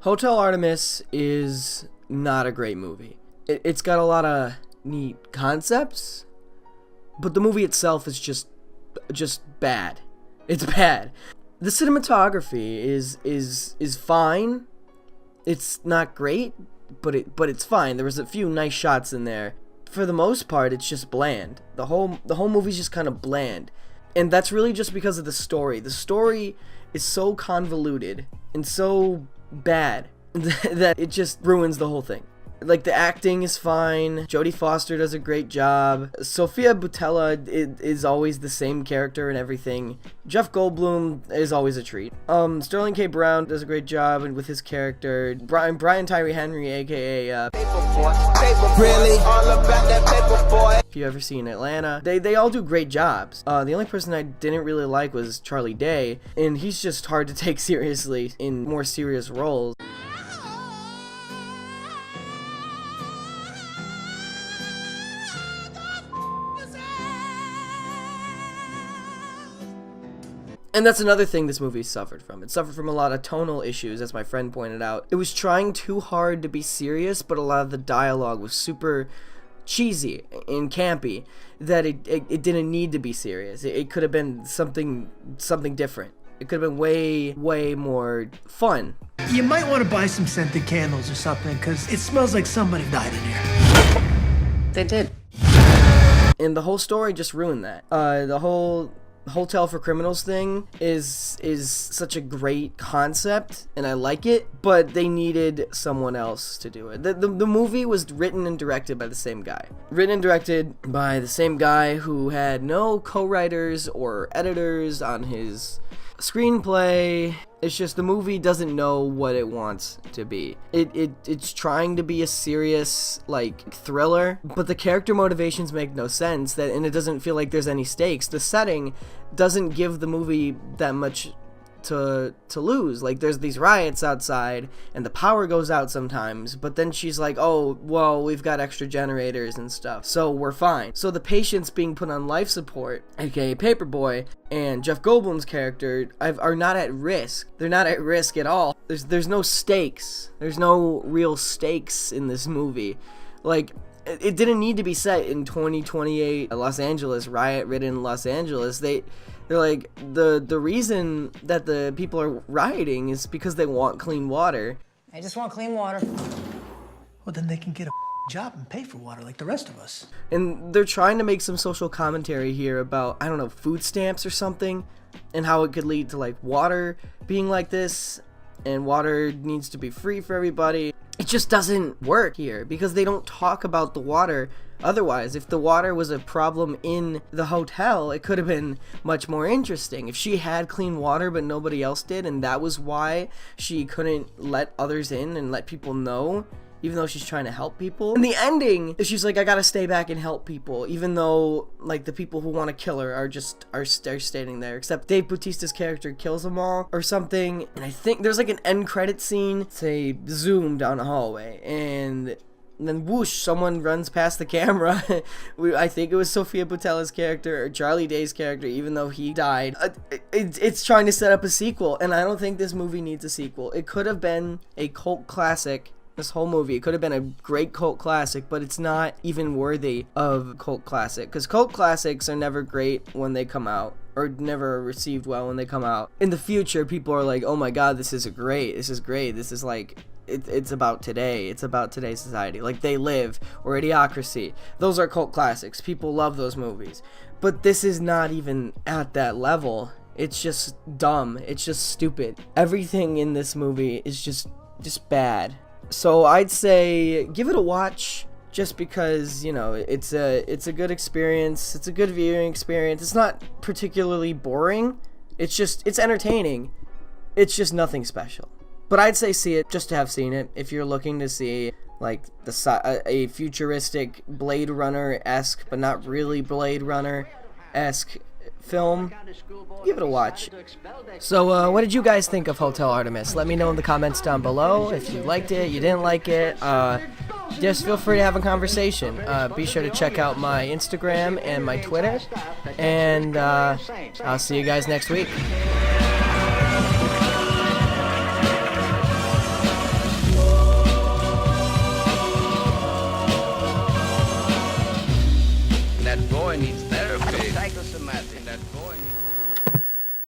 Hotel Artemis is not a great movie. It's got a lot of neat concepts, but the movie itself is just bad. It's bad. The cinematography is fine. It's not great, but it's fine. There was a few nice shots in there. For the most part, it's just bland. The whole movie's just kind of bland. And that's really just because of the story. The story is so convoluted and so bad that it just ruins the whole thing. Like, the acting is fine. Jodie Foster does a great job. Sofia Boutella is always the same character and everything. Jeff Goldblum is always a treat. Sterling K. Brown does a great job with his character. Brian Tyree Henry, aka Really? All about that paper boy. If you ever seen Atlanta, they all do great jobs. The only person I didn't really like was Charlie Day, and he's just hard to take seriously in more serious roles. And that's another thing this movie suffered from. It suffered from a lot of tonal issues, as my friend pointed out. It was trying too hard to be serious, but a lot of the dialogue was super cheesy and campy that it didn't need to be serious. It could have been something different. It could have been way more fun. You might want to buy some scented candles or something, because it smells like somebody died in here. They did. And the whole story just ruined that. The whole Hotel for Criminals thing is such a great concept, and I like it, but they needed someone else to do it. The movie was written and directed by the same guy. Written and directed by the same guy who had no co-writers or editors on his screenplay. It's just the movie doesn't know what it wants to be. It's trying to be a serious, like, thriller, but the character motivations make no sense, and it doesn't feel like there's any stakes. The setting doesn't give the movie that much to lose. Like, there's these riots outside and the power goes out sometimes, but then she's like, oh, well, we've got extra generators and stuff, so we're fine. So the patients being put on life support, aka Paperboy, and Jeff Goldblum's character are not at risk. They're not at risk at all. There's no stakes. There's no real stakes in this movie. Like, it didn't need to be set in 2028 Los Angeles, riot-ridden Los Angeles. They're like, the reason that the people are rioting is because they want clean water. I just want clean water. Well, then they can get a job and pay for water like the rest of us. And they're trying to make some social commentary here about, I don't know, food stamps or something, and how it could lead to, like, water being like this, and water needs to be free for everybody. It just doesn't work here because they don't talk about the water. Otherwise, if the water was a problem in the hotel, it could have been much more interesting. If she had clean water but nobody else did, and that was why she couldn't let others in and let people know, even though she's trying to help people. In the ending, she's like, I gotta stay back and help people, even though, like, the people who want to kill her are standing there, except Dave Bautista's character kills them all or something. And I think there's like an end credit scene, say, zoom down a hallway, and then whoosh, someone runs past the camera. I think it was Sofia Boutella's character or Charlie Day's character, even though he died. It's trying to set up a sequel, and I don't think this movie needs a sequel. It could have been a cult classic. This whole movie, it could have been a great cult classic, but it's not even worthy of cult classic, because cult classics are never great when they come out, or never received well when they come out. In the future, people are like, oh my god, this is great, this is like, it's about today, it's about today's society, like They Live, or Idiocracy. Those are cult classics, people love those movies, but this is not even at that level. It's just dumb, it's just stupid. Everything in this movie is just bad. So I'd say give it a watch, just because, you know, it's a good experience. It's a good viewing experience. It's not particularly boring. It's entertaining. It's just nothing special. But I'd say see it just to have seen it. If you're looking to see, like, a futuristic Blade Runner-esque, but not really Blade Runner-esque film, give it a watch. So what did you guys think of Hotel Artemis? Let me know in the comments down below if you liked it, you didn't like it. Just feel free to have a conversation. Be sure to check out my Instagram and my Twitter, and I'll see you guys next week. psychosomatic that going